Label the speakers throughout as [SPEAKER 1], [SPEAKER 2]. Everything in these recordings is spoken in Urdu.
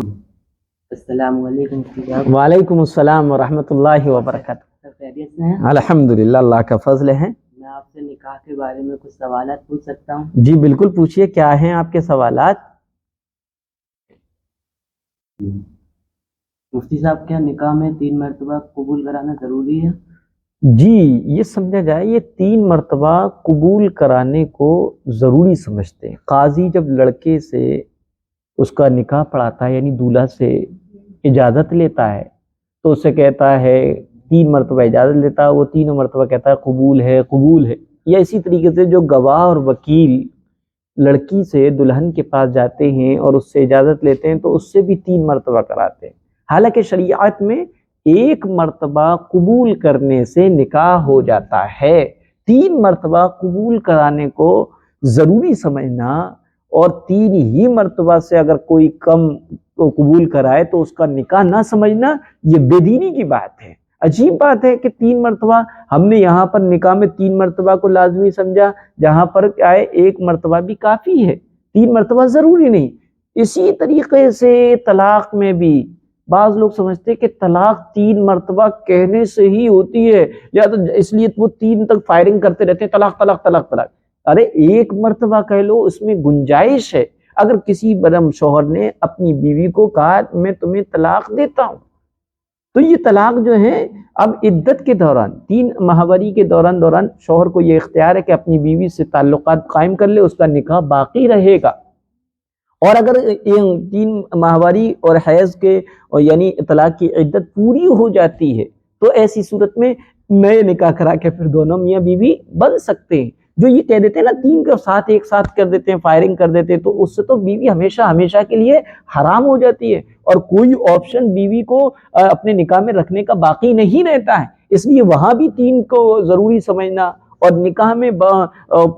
[SPEAKER 1] السلام علیکم صاحب،
[SPEAKER 2] وعلیکم السلام ورحمۃ اللہ وبرکاتہ۔
[SPEAKER 1] سب خیریت سے ہیں؟
[SPEAKER 2] الحمدللہ، اللہ کا فضل ہے۔
[SPEAKER 1] میں آپ سے نکاح کے بارے میں کچھ سوالات پوچھ سکتا ہوں؟
[SPEAKER 2] جی بالکل پوچھیے، کیا ہیں آپ کے سوالات؟
[SPEAKER 1] مفتی صاحب، کیا نکاح میں 3 مرتبہ قبول کرانا ضروری ہے؟
[SPEAKER 2] جی یہ سمجھا جائے، یہ 3 مرتبہ قبول کرانے کو ضروری سمجھتے ہیں۔ قاضی جب لڑکے سے اس کا نکاح پڑھاتا ہے، یعنی دولہا سے اجازت لیتا ہے، تو اسے کہتا ہے 3 مرتبہ اجازت لیتا ہے، وہ 3 مرتبہ کہتا ہے قبول ہے قبول ہے۔ یا اسی طریقے سے جو گواہ اور وکیل لڑکی سے دلہن کے پاس جاتے ہیں اور اس سے اجازت لیتے ہیں، تو اس سے بھی 3 مرتبہ کراتے ہیں۔ حالانکہ شریعت میں 1 مرتبہ قبول کرنے سے نکاح ہو جاتا ہے۔ 3 مرتبہ قبول کرانے کو ضروری سمجھنا اور 3 ہی مرتبہ سے اگر کوئی کم قبول کرائے تو اس کا نکاح نہ سمجھنا، یہ بے دینی کی بات ہے۔ عجیب بات ہے کہ 3 مرتبہ ہم نے یہاں پر نکاح میں 3 مرتبہ کو لازمی سمجھا، جہاں پر کیا ہے 1 مرتبہ بھی کافی ہے، 3 مرتبہ ضروری نہیں۔ اسی طریقے سے طلاق میں بھی بعض لوگ سمجھتے کہ طلاق 3 مرتبہ کہنے سے ہی ہوتی ہے، یا تو اس لیے وہ 3 تک فائرنگ کرتے رہتے ہیں، طلاق طلاق طلاق طلاق۔ ارے 1 مرتبہ کہہ لو، اس میں گنجائش ہے۔ اگر کسی بدم شوہر نے اپنی بیوی کو کہا میں تمہیں طلاق دیتا ہوں، تو یہ طلاق جو ہے اب عدت کے دوران 3 ماہواری کے دوران شوہر کو یہ اختیار ہے کہ اپنی بیوی سے تعلقات قائم کر لے، اس کا نکاح باقی رہے گا۔ اور اگر 3 ماہواری اور حیض کے یعنی طلاق کی عدت پوری ہو جاتی ہے، تو ایسی صورت میں نئے نکاح کرا کے پھر دونوں میاں بیوی بن سکتے ہیں۔ جو یہ کہہ دیتے ہیں نا 3 کے ساتھ ایک ساتھ کر دیتے ہیں، فائرنگ کر دیتے ہیں، تو اس سے تو بیوی ہمیشہ ہمیشہ کے لیے حرام ہو جاتی ہے، اور کوئی آپشن بیوی کو اپنے نکاح میں رکھنے کا باقی نہیں رہتا ہے۔ اس لیے وہاں بھی 3 کو ضروری سمجھنا، اور نکاح میں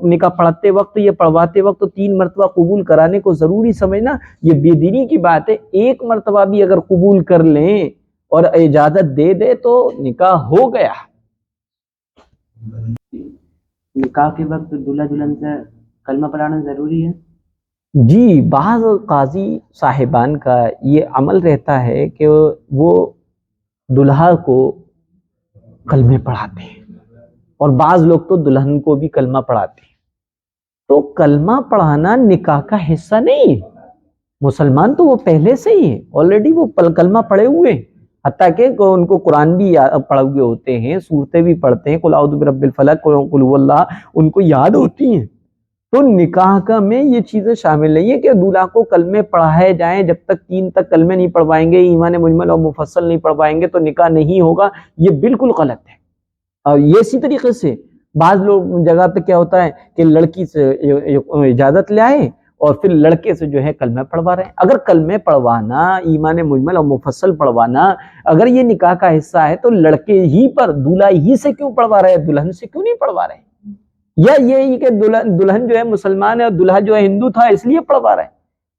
[SPEAKER 2] نکاح پڑھاتے وقت یا پڑھواتے وقت 3 مرتبہ قبول کرانے کو ضروری سمجھنا، یہ بے دینی کی بات ہے۔ 1 مرتبہ بھی اگر قبول کر لیں اور اجازت دے دے تو نکاح ہو گیا۔
[SPEAKER 1] نکاح کے وقت دلہا دلہن سے کلمہ پڑھانا ضروری ہے؟
[SPEAKER 2] جی بعض قاضی صاحبان کا یہ عمل رہتا ہے کہ وہ دلہا کو کلمے پڑھاتے ہیں، اور بعض لوگ تو دلہن کو بھی کلمہ پڑھاتے ہیں۔ تو کلمہ پڑھانا نکاح کا حصہ نہیں ہے۔ مسلمان تو وہ پہلے سے ہی ہیں، آلریڈی وہ کلمہ پڑھے ہوئے ہیں، حتیٰ کہ ان کو قرآن بھی پڑھے ہوئے ہوتے ہیں، سورتیں بھی پڑھتے ہیں، قل اعوذ برب الفلق، قل هو اللہ، ان کو یاد ہوتی ہیں۔ تو نکاح کا میں یہ چیزیں شامل نہیں ہے کہ دولہا کو کلمے پڑھائے جائیں، جب تک 3 تک کلمے نہیں پڑھوائیں گے، ایمان مجمل اور مفصل نہیں پڑھوائیں گے تو نکاح نہیں ہوگا۔ یہ بالکل غلط ہے۔ اور یہ اسی طریقے سے بعض لوگ جگہ پہ کیا ہوتا ہے کہ لڑکی سے اجازت لے آئے اور پھر لڑکے سے جو ہے کلمہ پڑھوا رہے ہیں۔ اگر کلمے پڑھوانا، ایمان مجمل اور مفصل پڑھوانا اگر یہ نکاح کا حصہ ہے، تو لڑکے ہی پر دولہا ہی سے کیوں پڑھوا رہے ہیں، دلہن سے کیوں نہیں پڑھوا رہے ہیں؟ یا یہ کہ دلہن جو ہے مسلمان ہے اور دلہا جو ہے ہندو تھا اس لیے پڑھوا رہے ہیں؟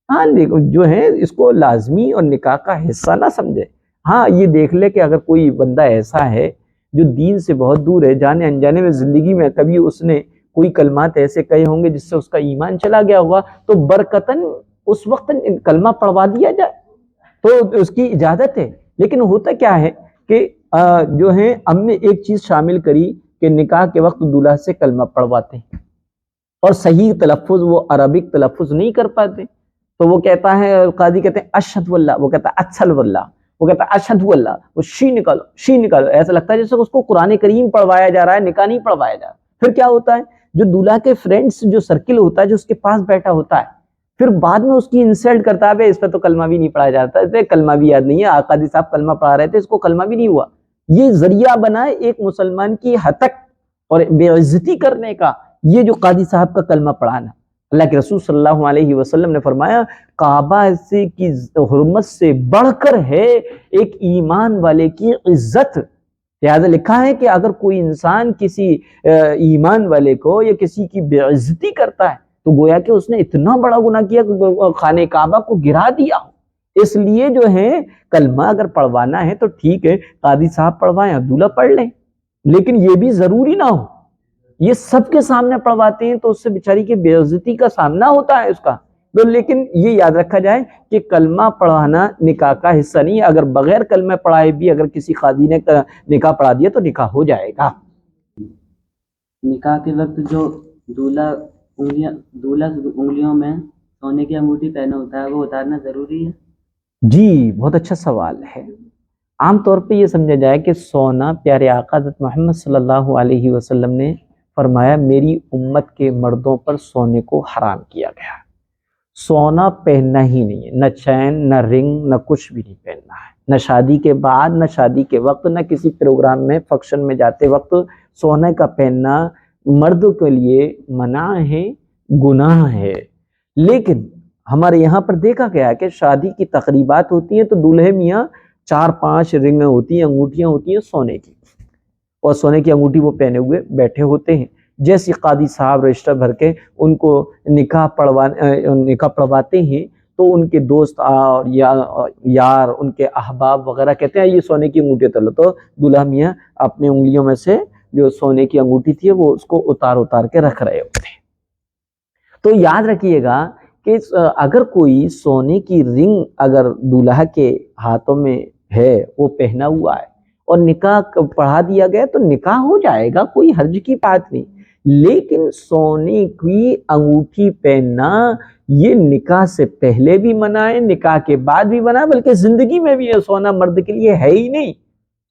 [SPEAKER 2] ہاں لیکن جو ہے اس کو لازمی اور نکاح کا حصہ نہ سمجھے۔ ہاں یہ دیکھ لے کہ اگر کوئی بندہ ایسا ہے جو دین سے بہت دور ہے، جانے انجانے میں زندگی میں کبھی اس نے کوئی کلمات ایسے کہے ہوں گے جس سے اس کا ایمان چلا گیا ہوگا، تو برکتاً اس وقت کلمہ پڑھوا دیا جائے تو اس کی اجازت ہے۔ لیکن ہوتا کیا ہے کہ جو ہے ہم نے ایک چیز شامل کری کہ نکاح کے وقت دولہا سے کلمہ پڑھواتے ہیں، اور صحیح تلفظ وہ عربک تلفظ نہیں کر پاتے، تو وہ کہتا ہے، قاضی کہتے ہیں اشہد واللہ، وہ کہتا ہے اچھل واللہ، وہ کہتا ہے اشہد واللہ، وہ شی نکالو، ایسا لگتا ہے جیسے اس کو قرآن کریم پڑھوایا جا رہا ہے، نکاح نہیں پڑھوایا جا رہا۔ پھر کیا ہوتا ہے، جو دولہا کے فرینڈز جو سرکل ہوتا ہے، جو اس کے پاس بیٹھا ہوتا ہے، پھر بعد میں اس کی انسلٹ کرتا ہے، اس پہ تو کلمہ بھی نہیں پڑھایا جاتا، اس پہ کلمہ بھی یاد نہیں ہے، قاضی صاحب کلمہ پڑھا رہے تھے، اس کو کلمہ بھی نہیں ہوا۔ یہ ذریعہ بنا ہے ایک مسلمان کی ہتک اور بے عزتی کرنے کا، یہ جو قاضی صاحب کا کلمہ پڑھانا۔ اللہ کے رسول صلی اللہ علیہ وسلم نے فرمایا کعبہ سے کی حرمت سے بڑھ کر ہے ایک ایمان والے کی عزت۔ لہذا لکھا ہے کہ اگر کوئی انسان کسی ایمان والے کو یا کسی کی بے عزتی کرتا ہے تو گویا کہ اس نے اتنا بڑا گناہ کیا کہ خانہ کعبہ کو گرا دیا۔ اس لیے جو ہے کلمہ اگر پڑھوانا ہے تو ٹھیک ہے، قاضی صاحب پڑھوائیں، دولہا پڑھ لیں، لیکن یہ بھی ضروری نہ ہو۔ یہ سب کے سامنے پڑھواتے ہیں تو اس سے بیچاری کی بے عزتی کا سامنا ہوتا ہے اس کا، تو لیکن یہ یاد رکھا جائے کہ کلمہ پڑھانا نکاح کا حصہ نہیں ہے. اگر بغیر کلمہ پڑھائے بھی اگر کسی قاضی نے نکاح پڑھا دیا تو نکاح ہو جائے گا.
[SPEAKER 1] نکاح کے وقت جو دولہا انگلیوں میں سونے کی انگوٹھی پہنا ہوتا ہے وہ اتارنا ضروری ہے؟
[SPEAKER 2] جی بہت اچھا سوال ہے. عام طور پہ یہ سمجھا جائے کہ سونا پیارے آقا حضرت محمد صلی اللہ علیہ وسلم نے فرمایا میری امت کے مردوں پر سونے کو حرام کیا گیا. سونا پہننا ہی نہیں ہے، نہ چین نہ رنگ نہ کچھ بھی نہیں پہننا ہے، نہ شادی کے بعد نہ شادی کے وقت نہ کسی پروگرام میں فنکشن میں جاتے وقت سونے کا پہننا مرد کے لیے منع ہے، گناہ ہے. لیکن ہمارے یہاں پر دیکھا گیا ہے کہ شادی کی تقریبات ہوتی ہیں تو دولہے میاں 4-5 رنگیں ہوتی ہیں، انگوٹھیاں ہوتی ہیں سونے کی، اور سونے کی انگوٹھی وہ پہنے ہوئے بیٹھے ہوتے ہیں. جیسے قاضی صاحب رجسٹر بھر کے ان کو نکاح پڑھواتے ہیں تو ان کے دوست اور یار ان کے احباب وغیرہ کہتے ہیں یہ سونے کی انگوٹھی اتار لو، تو دولہا میاں اپنے انگلیوں میں سے جو سونے کی انگوٹھی تھی وہ اس کو اتار کے رکھ رہے ہوتے ہیں. تو یاد رکھیے گا کہ اگر کوئی سونے کی رنگ اگر دولہا کے ہاتھوں میں ہے وہ پہنا ہوا ہے اور نکاح پڑھا دیا گیا تو نکاح ہو جائے گا، کوئی حرج کی بات نہیں. لیکن سونے کی انگوٹھی پہننا یہ نکاح سے پہلے بھی منع ہے، نکاح کے بعد بھی منع ہے، بلکہ زندگی میں بھی سونا مرد کے لیے ہے ہی نہیں.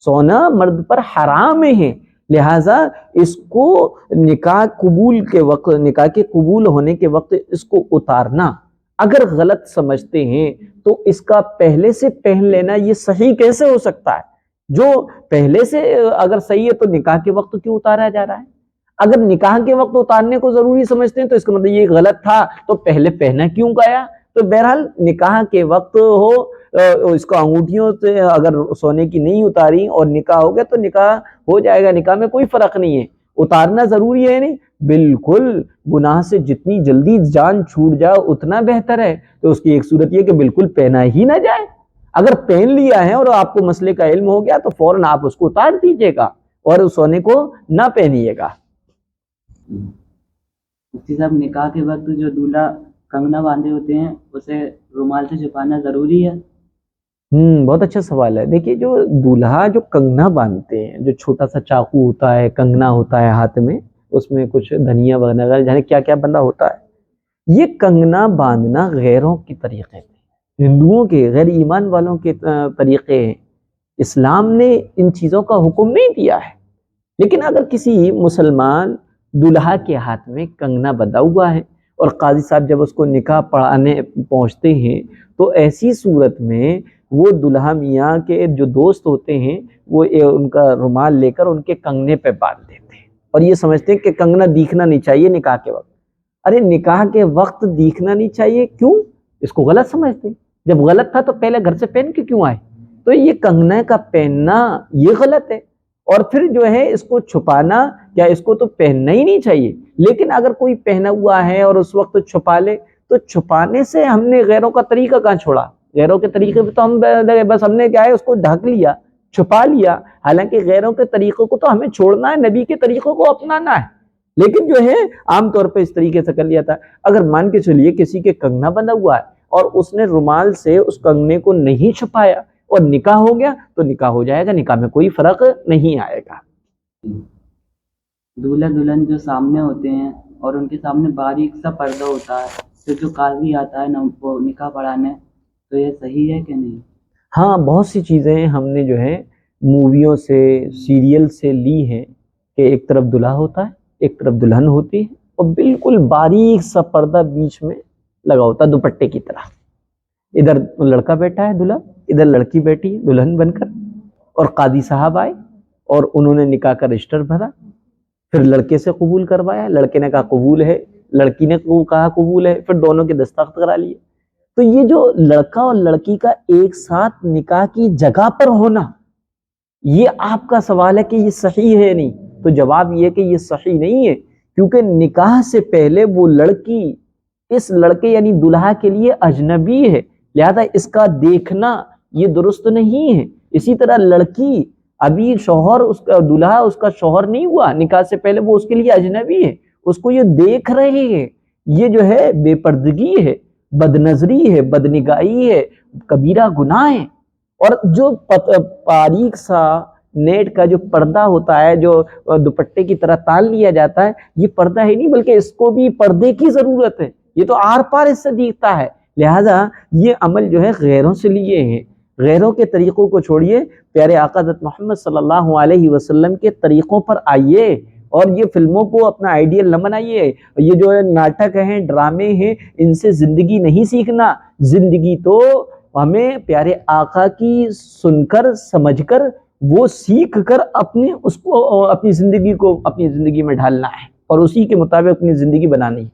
[SPEAKER 2] سونا مرد پر حرام ہے. لہٰذا اس کو نکاح کے قبول ہونے کے وقت اس کو اتارنا اگر غلط سمجھتے ہیں تو اس کا پہلے سے پہن لینا یہ صحیح کیسے ہو سکتا ہے؟ جو پہلے سے اگر صحیح ہے تو نکاح کے وقت کیوں اتارا جا رہا ہے؟ اگر نکاح کے وقت اتارنے کو ضروری سمجھتے ہیں تو اس کا مطلب یہ غلط تھا تو پہلے پہنا کیوں گیا؟ تو بہرحال نکاح کے وقت ہو اس کو انگوٹھیوں سے اگر سونے کی نہیں اتاری اور نکاح ہو گیا تو نکاح ہو جائے گا، نکاح میں کوئی فرق نہیں ہے. اتارنا ضروری ہے نہیں، بالکل گناہ سے جتنی جلدی جان چھوٹ جائے اتنا بہتر ہے. تو اس کی ایک صورت یہ کہ بالکل پہنا ہی نہ جائے. اگر پہن لیا ہے اور آپ کو مسئلے کا علم ہو گیا تو فوراً آپ اس کو اتار دیجیے گا اور اس سونے کو نہ پہنیے گا.
[SPEAKER 1] مفتی صاحب نکاح کے وقت جو دولہا کنگنا باندھے ہوتے ہیں اسے رومال سے چھپانا ضروری ہے؟
[SPEAKER 2] بہت اچھا سوال ہے. دیکھیے جو دولہا جو کنگنا باندھتے ہیں، جو چھوٹا سا چاقو ہوتا ہے، کنگنا ہوتا ہے ہاتھ میں، اس میں کچھ دھنیا وغیرہ جانے کیا کیا بندہ ہوتا ہے. یہ کنگنا باندھنا غیروں کے طریقے ہیں، ہندوؤں کے غیر ایمان والوں کے طریقے ہیں. اسلام نے ان چیزوں کا حکم نہیں دیا ہے. لیکن اگر کسی مسلمان دولہا کے ہاتھ میں کنگنا بندھا ہوا ہے اور قاضی صاحب جب اس کو نکاح پڑھانے پہنچتے ہیں تو ایسی صورت میں وہ دولہا میاں کے جو دوست ہوتے ہیں وہ ان کا رومال لے کر ان کے کنگنے پہ باندھ دیتے ہیں اور یہ سمجھتے ہیں کہ کنگنا دیکھنا نہیں چاہیے نکاح کے وقت. ارے نکاح کے وقت دیکھنا نہیں چاہیے کیوں؟ اس کو غلط سمجھتے ہیں. جب غلط تھا تو پہلے گھر سے پہن کے کیوں آئے؟ تو یہ کنگنے کا پہننا یہ غلط ہے. اور پھر جو ہے اس کو چھپانا، کیا اس کو تو پہننا ہی نہیں چاہیے. لیکن اگر کوئی پہنا ہوا ہے اور اس وقت چھپا لے تو چھپانے سے ہم نے غیروں کا طریقہ کہاں چھوڑا؟ غیروں کے طریقے پہ تو بس ہم نے کیا ہے اس کو ڈھک لیا، چھپا لیا. حالانکہ غیروں کے طریقوں کو تو ہمیں چھوڑنا ہے، نبی کے طریقوں کو اپنانا ہے. لیکن جو ہے عام طور پہ اس طریقے سے کر لیا تھا. اگر مان کے چلیے کسی کے کنگنا بندھا ہوا ہے اور اس نے رومال سے اس کنگنے کو نہیں چھپایا اور نکاح ہو گیا تو نکاح ہو جائے گا، نکاح میں کوئی فرق نہیں آئے گا.
[SPEAKER 1] دولہا دلہن جو سامنے ہوتے ہیں اور ان کے سامنے باریک سا پردہ ہوتا ہے پھر جو قاضی آتا ہے وہ نکاح پڑھانے، تو یہ صحیح ہے کہ نہیں؟
[SPEAKER 2] ہاں بہت سی چیزیں ہم نے جو ہے موویوں سے سیریل سے لی ہیں کہ ایک طرف دلہا ہوتا ہے ایک طرف دلہن ہوتی ہے اور بالکل باریک سا پردہ بیچ میں لگا ہوتا ہے دوپٹے کی طرح. ادھر لڑکا بیٹھا ہے دلہا، ادھر لڑکی بیٹھی ہے دلہن بن کر، اور قاضی صاحب آئے اور انہوں نے نکاح کا رجسٹر بھرا، پھر لڑکے سے قبول کروایا، لڑکے نے کہا قبول ہے، لڑکی نے کہا قبول ہے، پھر دونوں کے دستخط کرا لیے. تو یہ جو لڑکا اور لڑکی کا ایک ساتھ نکاح کی جگہ پر ہونا، یہ آپ کا سوال ہے کہ یہ صحیح ہے نہیں، تو جواب یہ کہ یہ صحیح نہیں ہے، کیونکہ نکاح سے پہلے وہ لڑکی اس لڑکے یعنی دلہا کے لیے اجنبی ہے، لہذا اس کا دیکھنا یہ درست نہیں ہے. اسی طرح لڑکی ابھی شوہر اس کا دلہا اس کا شوہر نہیں ہوا، نکاح سے پہلے وہ اس کے لیے اجنبی ہے، اس کو یہ دیکھ رہے ہیں، یہ جو ہے بے پردگی ہے. بد نظری ہے، بد نگاہی ہے، کبیرہ گناہ ہے۔ اور جو باریک سا نیٹ کا جو پردہ ہوتا ہے جو دوپٹے کی طرح تان لیا جاتا ہے، یہ پردہ ہی نہیں بلکہ اس کو بھی پردے کی ضرورت ہے، یہ تو آر پار اس سے دیکھتا ہے۔ لہذا یہ عمل جو ہے غیروں سے لیے ہیں، غیروں کے طریقوں کو چھوڑیے، پیارے آقا حضرت محمد صلی اللہ علیہ وسلم کے طریقوں پر آئیے، اور یہ فلموں کو اپنا آئیڈیل نہ بنائیے۔ یہ جو ناٹک ہیں، ڈرامے ہیں، ان سے زندگی نہیں سیکھنا، زندگی تو ہمیں پیارے آقا کی سن کر سمجھ کر وہ سیکھ کر اپنی زندگی میں ڈھالنا ہے اور اسی کے مطابق اپنی زندگی بنانی ہے۔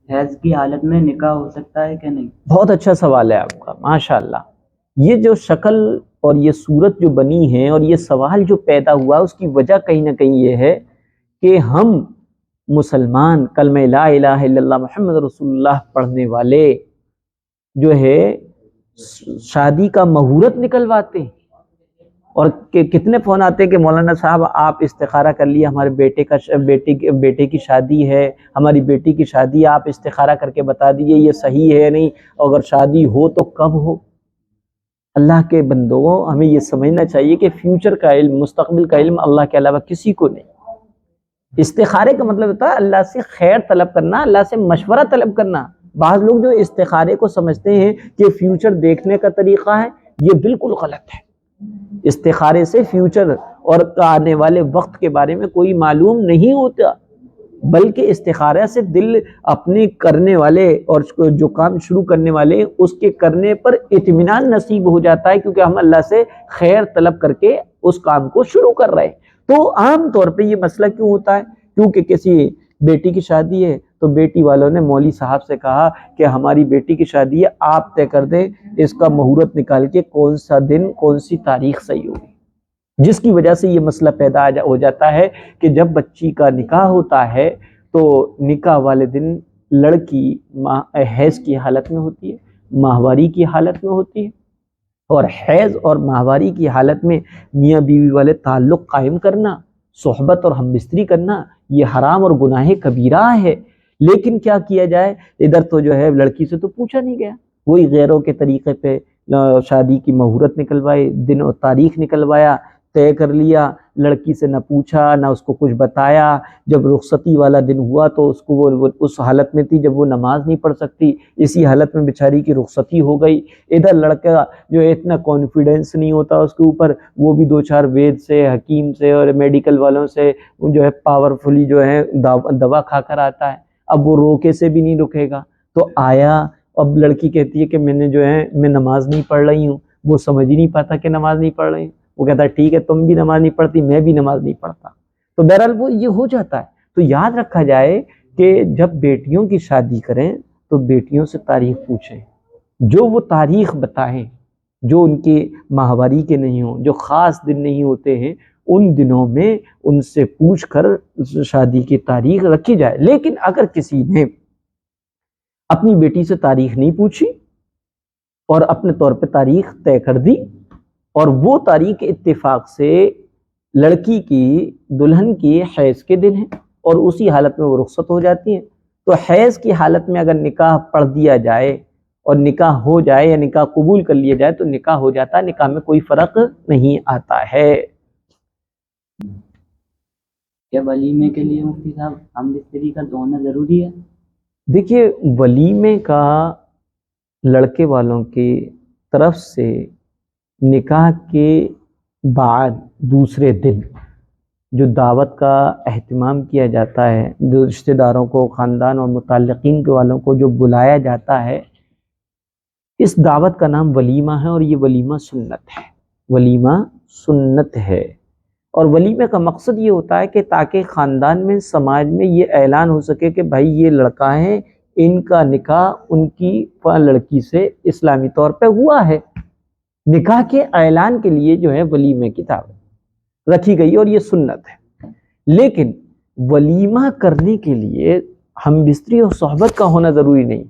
[SPEAKER 1] حیض کی حالت میں نکاح ہو سکتا ہے کہ نہیں؟
[SPEAKER 2] بہت اچھا سوال ہے آپ کا، ماشاءاللہ۔ یہ جو شکل اور یہ صورت جو بنی ہے اور یہ سوال جو پیدا ہوا، اس کی وجہ کہیں نہ کہیں یہ ہے کہ ہم مسلمان کلمہ لا الہ الا اللہ محمد رسول اللہ پڑھنے والے جو ہے شادی کا مہورت نکلواتے ہیں، اور کتنے فون آتے ہیں کہ مولانا صاحب آپ استخارہ کر لیے، ہمارے بیٹے کی شادی ہے، ہماری بیٹی کی شادی ہے، آپ استخارہ کر کے بتا دیجئے یہ صحیح ہے نہیں، اگر شادی ہو تو کب ہو۔ اللہ کے بندوں، ہمیں یہ سمجھنا چاہیے کہ فیوچر کا علم، مستقبل کا علم اللہ کے علاوہ کسی کو نہیں۔ استخارے کا مطلب ہوتا ہے اللہ سے خیر طلب کرنا، اللہ سے مشورہ طلب کرنا۔ بعض لوگ جو استخارے کو سمجھتے ہیں کہ فیوچر دیکھنے کا طریقہ ہے، یہ بالکل غلط ہے۔ استخارے سے فیوچر اور آنے والے وقت کے بارے میں کوئی معلوم نہیں ہوتا، بلکہ استخارہ سے دل اپنے کرنے والے اور جو کام شروع کرنے والے اس کے کرنے پر اطمینان نصیب ہو جاتا ہے، کیونکہ ہم اللہ سے خیر طلب کر کے اس کام کو شروع کر رہے ہیں۔ تو عام طور پہ یہ مسئلہ کیوں ہوتا ہے؟ کیونکہ کسی بیٹی کی شادی ہے تو بیٹی والوں نے مولوی صاحب سے کہا کہ ہماری بیٹی کی شادی ہے، آپ طے کر دیں اس کا مہورت نکال کے کون سا دن، کون سی تاریخ صحیح ہوگی، جس کی وجہ سے یہ مسئلہ پیدا ہو جاتا ہے کہ جب بچی کا نکاح ہوتا ہے تو نکاح والے دن لڑکی حیض کی حالت میں ہوتی ہے، ماہواری کی حالت میں ہوتی ہے، اور حیض اور ماہواری کی حالت میں میاں بیوی والے تعلق قائم کرنا، صحبت اور ہم بستری کرنا، یہ حرام اور گناہ کبیرہ ہے۔ لیکن کیا کیا جائے، ادھر تو جو ہے لڑکی سے تو پوچھا نہیں گیا، وہی غیروں کے طریقے پہ شادی کی مہورت نکلوائی، دن اور تاریخ نکلوایا، طے کر لیا، لڑکی سے نہ پوچھا نہ اس کو کچھ بتایا۔ جب رخصتی والا دن ہوا تو اس کو وہ اس حالت میں تھی جب وہ نماز نہیں پڑھ سکتی، اسی حالت میں بیچاری کی رخصتی ہو گئی۔ ادھر لڑکا جو اتنا کانفیڈنس نہیں ہوتا اس کے اوپر، وہ بھی دو چار وید سے، حکیم سے اور میڈیکل والوں سے جو ہے پاورفلی جو ہے دوا کھا کر آتا ہے، اب وہ روکے سے بھی نہیں رکے گا تو آیا۔ اب لڑکی کہتی ہے کہ میں نماز نہیں پڑھ رہی ہوں، وہ سمجھ ہی نہیں پاتا کہ نماز نہیں پڑھ رہی ہوں، وہ کہتا ہے ٹھیک ہے تم بھی نماز نہیں پڑھتی، میں بھی نماز نہیں پڑھتا، تو بہرحال وہ یہ ہو جاتا ہے۔ تو یاد رکھا جائے کہ جب بیٹیوں کی شادی کریں تو بیٹیوں سے تاریخ پوچھیں، جو وہ تاریخ بتائیں، جو ان کے ماہواری کے نہیں ہوں، جو خاص دن نہیں ہوتے ہیں، ان دنوں میں ان سے پوچھ کر شادی کی تاریخ رکھی جائے۔ لیکن اگر کسی نے اپنی بیٹی سے تاریخ نہیں پوچھی اور اپنے طور پہ تاریخ طے کر دی، اور وہ تاریخ اتفاق سے لڑکی کی دلہن کی حیض کے دن ہے اور اسی حالت میں وہ رخصت ہو جاتی ہیں، تو حیض کی حالت میں اگر نکاح پڑھ دیا جائے اور نکاح ہو جائے یا نکاح قبول کر لیا جائے تو نکاح ہو جاتا ہے، نکاح میں کوئی فرق نہیں آتا ہے۔
[SPEAKER 1] کیا ولیمے کے لیے مفتی صاحب ہم بستری کا ہونا ضروری ہے؟
[SPEAKER 2] دیکھیے، ولیمے کا لڑکے والوں کی طرف سے نکاح کے بعد دوسرے دن جو دعوت کا اہتمام کیا جاتا ہے، جو رشتہ داروں کو، خاندان اور متعلقین کے والوں کو جو بلایا جاتا ہے، اس دعوت کا نام ولیمہ ہے، اور یہ ولیمہ سنت ہے، ولیمہ سنت ہے۔ اور ولیمے کا مقصد یہ ہوتا ہے کہ تاکہ خاندان میں، سماج میں یہ اعلان ہو سکے کہ بھائی یہ لڑکا ہے، ان کا نکاح ان کی لڑکی سے اسلامی طور پہ ہوا ہے۔ نکاح کے اعلان کے لیے جو ہے ولیمے کی دعوت رکھی گئی اور یہ سنت ہے۔ لیکن ولیمہ کرنے کے لیے ہم بستری اور صحبت کا ہونا ضروری نہیں۔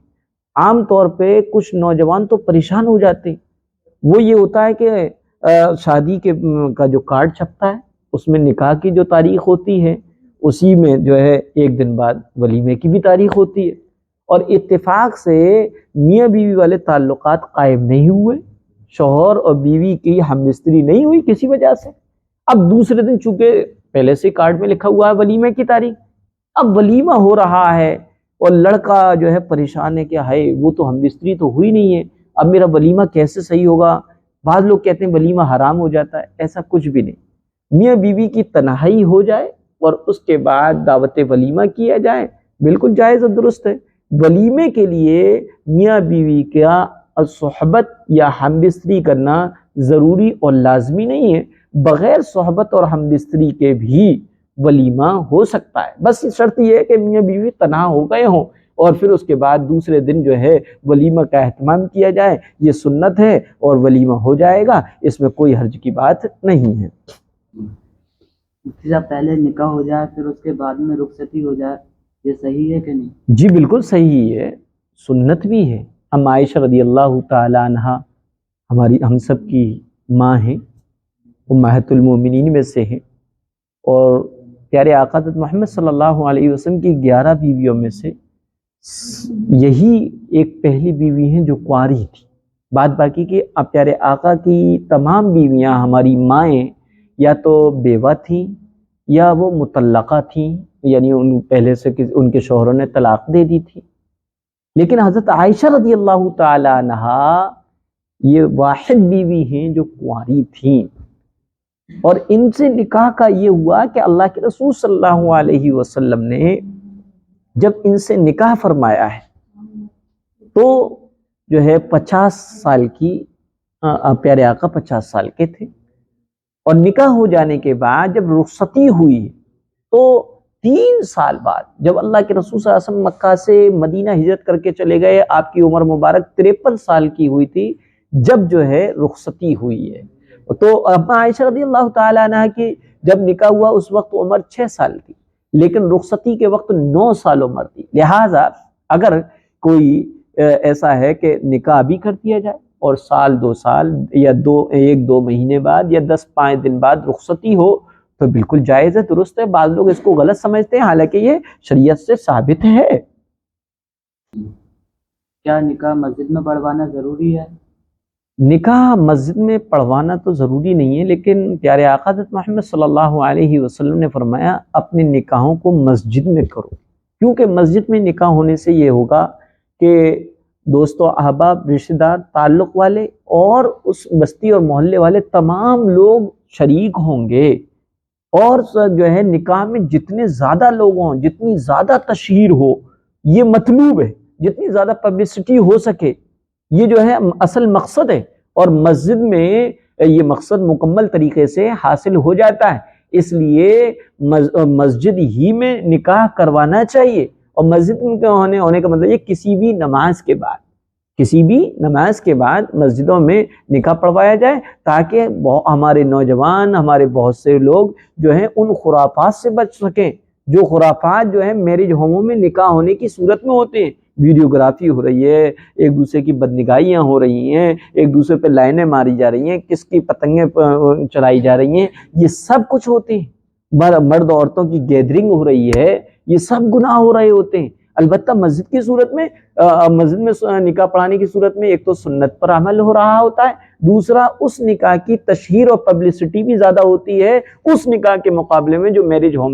[SPEAKER 2] عام طور پہ کچھ نوجوان تو پریشان ہو جاتے ہیں، وہ یہ ہوتا ہے کہ شادی کا جو کارڈ چھپتا ہے اس میں نکاح کی جو تاریخ ہوتی ہے، اسی میں جو ہے ایک دن بعد ولیمے کی بھی تاریخ ہوتی ہے، اور اتفاق سے میاں بیوی والے تعلقات قائم نہیں ہوئے، شوہر اور بیوی کی ہم بستری نہیں ہوئی کسی وجہ سے۔ اب دوسرے دن چونکہ پہلے سے کارڈ میں لکھا ہوا ہے ولیمے کی تاریخ، اب ولیمہ ہو رہا ہے اور لڑکا جو ہے پریشان ہے کہ ہائے وہ تو ہم بستری تو ہوئی نہیں ہے، اب میرا ولیمہ کیسے صحیح ہوگا؟ بعض لوگ کہتے ہیں ولیمہ حرام ہو جاتا ہے، ایسا کچھ بھی نہیں۔ میاں بیوی کی تنہائی ہو جائے اور اس کے بعد دعوت ولیمہ کیا جائے، بالکل جائز اور درست ہے۔ ولیمے کے لیے میاں بیوی کا صحبت یا ہم بستری کرنا ضروری اور لازمی نہیں ہے، بغیر صحبت اور ہم بستری کے بھی ولیمہ ہو سکتا ہے، بس شرط یہ ہے کہ میاں بیوی تنہا ہو گئے ہوں اور پھر اس کے بعد دوسرے دن جو ہے ولیمہ کا اہتمام کیا جائے، یہ سنت ہے اور ولیمہ ہو جائے گا، اس میں کوئی حرج کی بات نہیں ہے۔
[SPEAKER 1] مفتی صاحب پہلے نکاح ہو جائے پھر اس کے بعد میں رخصتی ہو جائے، یہ صحیح ہے کہ نہیں؟
[SPEAKER 2] جی بالکل صحیح ہے، سنت بھی ہے۔ ہم عائشہ رضی اللہ تعالی عنہ ہماری ہم سب کی ماں ہیں، امہات المومنین میں سے ہیں، اور پیارے آقا حضرت محمد صلی اللہ علیہ وسلم کی 11 بیویوں میں سے یہی ایک پہلی بیوی ہیں جو کنواری تھی۔ بعد باقی کہ پیارے آقا کی تمام بیویاں ہماری مائیں یا تو بیوہ تھیں یا وہ مطلقہ تھیں، یعنی ان پہلے سے ان کے شوہروں نے طلاق دے دی تھی، لیکن حضرت عائشہ رضی اللہ تعالی عنہا یہ واحد بیوی ہیں جو کنواری تھیں، اور ان سے نکاح کا یہ ہوا کہ اللہ کے رسول صلی اللہ علیہ وسلم نے جب ان سے نکاح فرمایا ہے تو جو ہے 50 سال کی پیارے آقا 50 سال کے تھے، اور نکاح ہو جانے کے بعد جب رخصتی ہوئی تو 3 سال بعد جب اللہ کے رسول صلی اللہ علیہ وسلم مکہ سے مدینہ ہجرت کر کے چلے گئے، آپ کی عمر مبارک 53 سال کی ہوئی تھی جب جو ہے رخصتی ہوئی ہے۔ تو عائشہ رضی اللہ تعالی عنہ کی جب نکاح ہوا اس وقت عمر 6 سال تھی، لیکن رخصتی کے وقت 9 سال عمر تھی، لہٰذا اگر کوئی ایسا ہے کہ نکاح بھی کر دیا جائے اور سال 2 سال یا 1-2 مہینے بعد یا 10-5 دن بعد رخصتی ہو تو بالکل جائز ہے، درست ہے۔ بعض لوگ اس کو غلط سمجھتے ہیں، حالانکہ یہ شریعت سے ثابت ہے۔
[SPEAKER 1] کیا نکاح مسجد میں پڑھوانا ضروری ہے؟
[SPEAKER 2] نکاح مسجد میں پڑھوانا تو ضروری نہیں ہے، لیکن پیارے آقا حضرت محمد صلی اللہ علیہ وسلم نے فرمایا اپنے نکاحوں کو مسجد میں کرو، کیونکہ مسجد میں نکاح ہونے سے یہ ہوگا کہ دوست و احباب، رشتہ دار، تعلق والے اور اس بستی اور محلے والے تمام لوگ شریک ہوں گے، اور جو ہے نکاح میں جتنے زیادہ لوگ ہوں، جتنی زیادہ تشہیر ہو، یہ مطلوب ہے، جتنی زیادہ پبلسٹی ہو سکے، یہ جو ہے اصل مقصد ہے، اور مسجد میں یہ مقصد مکمل طریقے سے حاصل ہو جاتا ہے، اس لیے مسجد ہی میں نکاح کروانا چاہیے۔ اور مسجد میں ہونے کا مطلب یہ کسی بھی نماز کے بعد مسجدوں میں نکاح پڑھوایا جائے، تاکہ ہمارے نوجوان، ہمارے بہت سے لوگ جو ہیں ان خرافات سے بچ سکیں، جو خرافات جو ہے میرج ہوموں میں نکاح ہونے کی صورت میں ہوتے ہیں، ویڈیوگرافی ہو رہی ہے، ایک دوسرے کی بدنگاہیاں ہو رہی ہیں، ایک دوسرے پہ لائنیں ماری جا رہی ہیں، کس کی پتنگیں چلائی جا رہی ہیں، یہ سب کچھ ہوتے ہیں، مرد عورتوں کی گیدرنگ ہو رہی ہے، یہ سب گناہ ہو رہے ہوتے ہیں۔ البتہ مسجد کی صورت میں مسجد میں نکاح پڑھانے کی صورت میں ایک تو سنت پر عمل ہو رہا ہوتا ہے، دوسرا اس نکاح کی تشہیر اور پبلسٹی بھی زیادہ ہوتی ہے اس نکاح کے مقابلے میں جو میرج ہوم